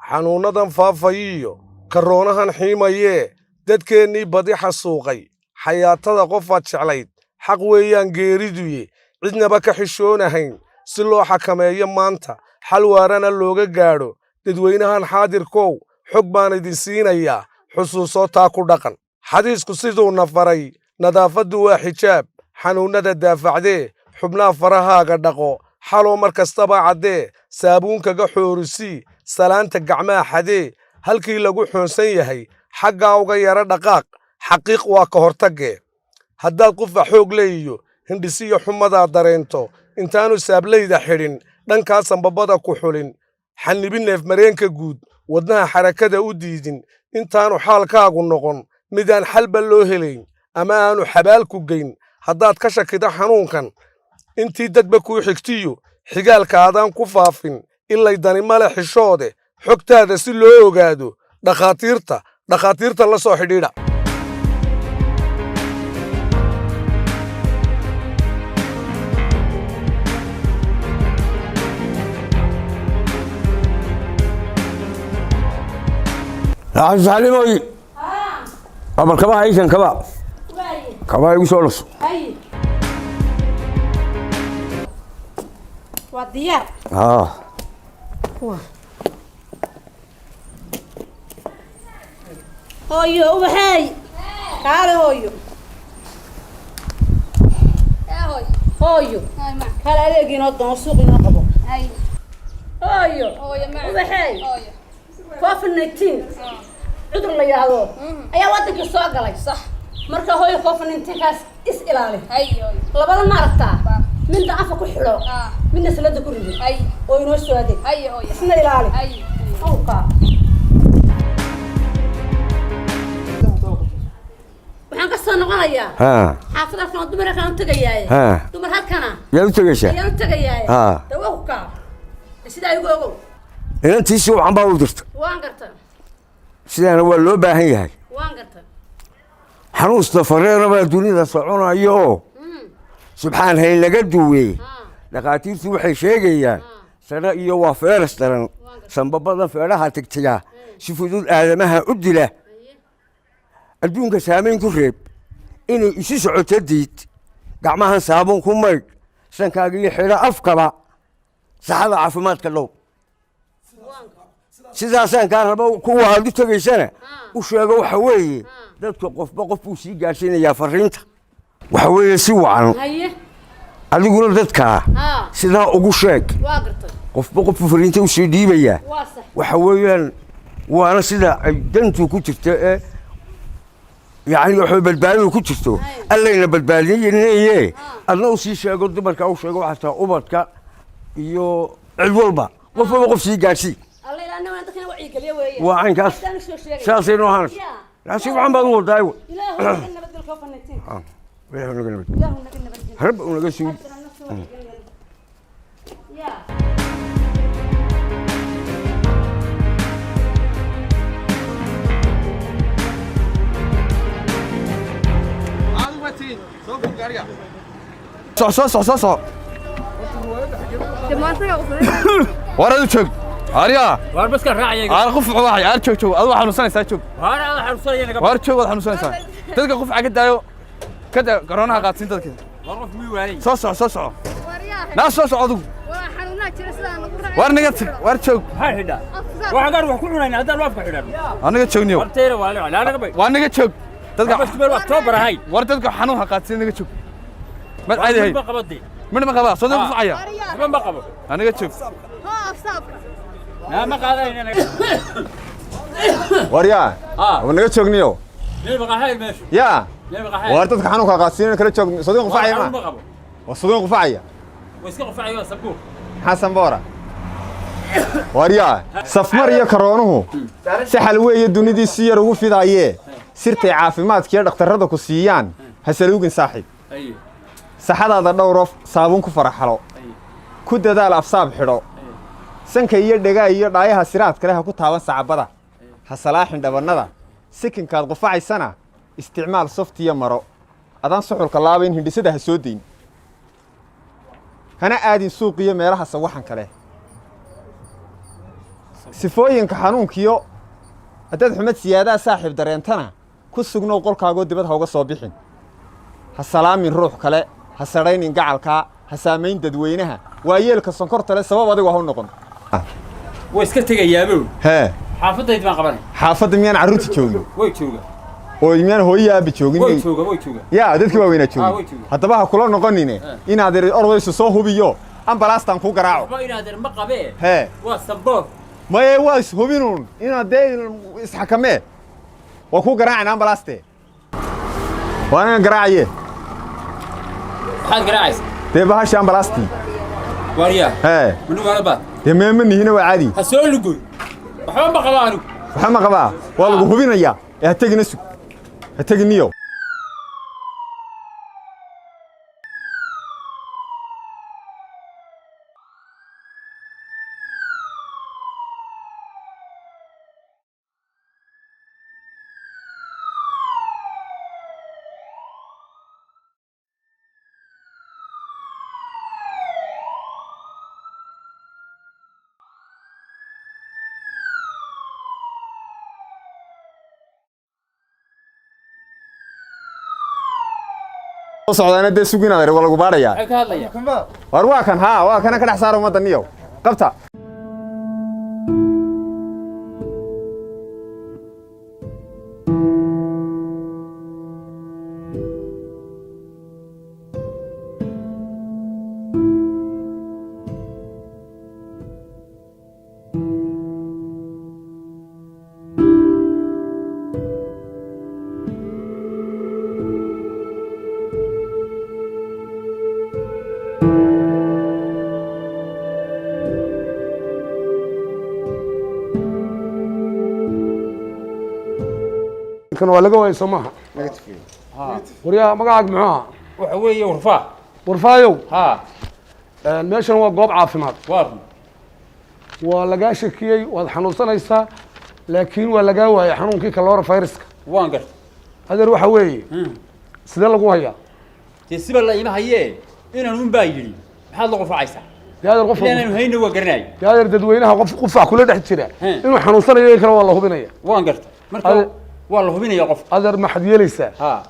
xanuunadan faafayiyo karoonahan xiimayee dadkeennii badi xasuuqay xayaatada qofaad jeclayd xaq weeyaan geeriduye cidnaba ka xishoonahayn si loo xakameeyo maanta xal waarana looga gaadho dadweynahan xaadirkow xog baan idin siinayaa xusuusoo taa ku dhaqan xadiisku siduuna faray nadaafaddu waa xijaab xanuunnada daafacdee xubnaha farahaaga dhaqo xaloo mar kastaba caddee saabuunkaga xoorisii salaanta gacmaha xadee halkii lagu xoonsan yahay xaggaa uga yara dhaqaaq xaqiiq waa ka hortaggee haddaad qufa xoog leeyiyo hindhisiyo xumadaad dareento intaanu saablayda xidhin dhankaa sambabada ku xulin xannibin neefmareenka guud wadnaha xarakada u diidin intaanu xaalkaagu noqon midaan xalba loo helayn ama aanu xabaal ku geyn haddaad ka shakida xanuunkan intii dadba kuu xigtiyo xigaalka aadaan ku faafin ilay dani male xishoode xogtaada si loo ogaado dhakhaatiirta la soo xidhiidha Salimooyi abal kaba haysan kaba igu soo laso waa diyaar hooyo ubaxay kaale hooyo kale adeegiinoo doono suuq inoo qabo hooyo ubaxay COVID-19 cudur la yiraahdo ayaa wadanka soo galay sax marka hooyo COVID-19 kaas is ilaali labada ma aragtaa midna afa ku xidho midna salada ku rido oo inoo soo adeeg isna ilaali awka waxaan ka soo noqonayaa xaafadda dumar kan tagayay dumar halkana yaa u tagaysaa dawowka sida ay ugu inantiisi waxaan baa u dirta waan gartaa sidana waa loo baahan yahay waan gartaa xanuusta fareena baa dunida soconayo subxaan hay laga duway dhaqaatiirtu waxay sheegayaan sare iyo waa feeras daran sanbabada feeraha tigtiga si fudud aadamaha u dila adduunka saameyn ku reeb inay isu socoto diid gacmahan saabuun ku maydh sankaaga iyo xidho afkaba saxada caafimaadka dhow sidaasaan kaa rabo kuwa aad u tagaysana u sheego waxa weeye dadka qofba qof buu sii gaarsiinayaa fariinta waxa weeye si wacan adiguna dadkaa sidaa ugu sheeg qofba qofbuu fariinta u sii dhiibayaa waxa weeyaan waana sida ay dantu ku jirto ee يعني waxay badbaadiyo ku jirto allayna badbaadiyeenayee adna u sii sheego dumarka u sheego waxa ubadka iyo cid walba qofba qof sii gaarsi allayna anna dadkana wacyi galiyo weeye waa aynkaas saasay noo hanas laakiin waxaan baan u wadaa ilaahu naga dalka fanatiin ilaahu naga nabad ilaahu naga nabad harba u naga sii ya صح ورا شوف اريا war bas ka raacay aan qof waxay aan joog adu waxaan nusanaysaa joog war aan xanuunsanayna war joog waxaan nusanaysaa dadka qof caga daayo kada corona qaadsin dadka war qof mi waayay soo naas soo adu waa xanuunaa jira sidaan ugu raacay war niga tag war joog maxay xidha waxaan gaar wax ku cunayna hadaan waafka xidhan aniga joogniyo war teera waa la naga bay waa niga joog dadka bas meel wax soo barahay war dadka xanuun qaadsin niga joog ma caadi ma qabadi ما قبا صدق فعيا ما قبا انا قلت شوف ها صابك لا ما قادين وريا ونقول شغنيو ليه بقى هاي ماشي يا ليه بقى هاي وارتك حنوك قاسين كلا شغ صدق فعيا ما قبا وصدق فعيا ويسكو فعيا سبوك حسن بورا وريا سفمر يا كرونه سحل ويه دنيدي سير ugu fidaayee sirtay caafimaadkiyo dhaqtarada ku siiyaan hasaluugin saaxiib ay saxadaada dhowrof saabun ku faraxalo ku dadaal afsaab xidho sanka iyo dhagaa iyo dhaayaha siraad kale ha ku taaban sacabada ha salaaxin dhabanada sikinkaad qufacaysana isticmaal softiya maro adaan suxulka laabayn hindhisada ha soo deyn hana aadin suuq iyo meelaha sawaxan kale sifooyinka xanuunkiyo haddaad xumad siyaadaha saaxiib dareentana ku sugnow qolkaagoo dibad ha uga soo bixin ha salaamin ruux kale ha sadhaynin gacalkaa ha saamayn dadweynaha waa yeelka sonkorta le sabab adigu ha u noqon way iska tegayaabo hee xaafadayd baan qabanay xaafadda miyaan carruurta joogin way jooga oo miyaan hooyo aabba joogin way jooga yaa dadkii waaweynaa way joogin jooga. haddaba ha kula noqonine inaad ordaysu soo hubiyo ambalaastaan kuu garaaco waxba inaadeer ma qabee hee waa saboor maye waa is hubinuun inaad dee isxakamee waa kuu garaacin ambalaaste waa inaan garaacaye maxaad garaacaysa dee bahashii ambalaastii waaryaa hee manugaala baad dee meema nihina waa caadi ha soo lugoy waxba ma qaba anigu waxaa ma qabaa waa lagu hubinayaa ee ha tegina sug ha teginiyo socdaana dee sugin adeer waa lagu baarayaa maxay ka hadlaya war waa kan haa waa kana ka dhex saara ummadda niyow qabta kan waa laga waayay somaha waryaa magacaaga muxuu ahaa waxa weeye warfaa warfaayow haa meeshan waa goob caafimaad waa run waa lagaa shakiyey waad xanuunsanaysaa laakiin waa lagaa waayay xanuunkii coronaviruska waan garta adeer waxa weeye sidee lagu hayaa dee siba la ima hayee inaan un baa yidhi maxaad la qurfacaysaa dee adeer qof ilaanaynu hayna waa garanaayo dee adeer dadweynaha qof qufac kula dhex jira inuu xanuunsanayo in kale waa la hubinaya waan garta marka waa la hubinaya qof adeer maxaad yeelaysaa haa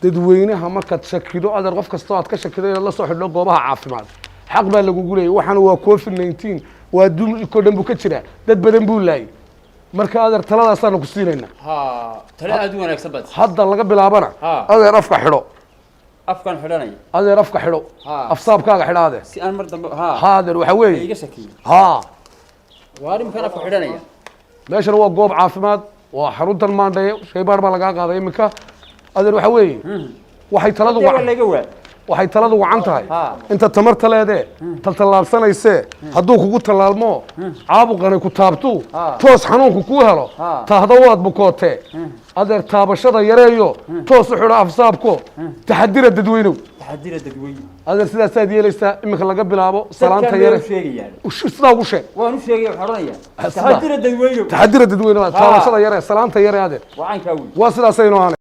dadweynaha markaad shakido adeer qof kastoo aad ka shakido inaad la soo xidho goobaha caafimaad xaq baa lagugu leeyay waxaana waa covid-19 waa adduunkoo dhan buu ka jiraa dad badan buu laayay marka adeer taladaasaanu ku siinaynaa haa tale aad u wanaagsan baad hadda laga bilaabana haa adeer afka xidho afkan xidhanaya adeer afka xidho afsaabkaaga xidha adeer si aan mar dambe haa haa adeer waxa weeye iga shakiyo haa waa arrinkan afka xidhanaya meeshana waa goob caafimaad waa xaruntan maandhaye shaybaar baa lagaa qaaday iminka adeer waxa weeye waxay taladu laga waa waxay taladu wacan tahay haa inta tamarta leedee taltallaalsanaysee hadduu kugu tallaalmo caabuqani ku taabtuu toos xanuunku kuu helo taahda waad bukootee adeer taabashada yareeyo toos u xidho afsaabko taxadira dadweynow taxadira dadweyne adeer sidaasaad yeelaysaa iminka laga bilaabo salaanta yare sidaa ugu sheeg waan u sheegay waxaan odhanayaa taxadira dadweyne taxadira dadweyne taabashada yare salaanta yare adeer waa caynkaa wey waa sidaasaynu ahaanay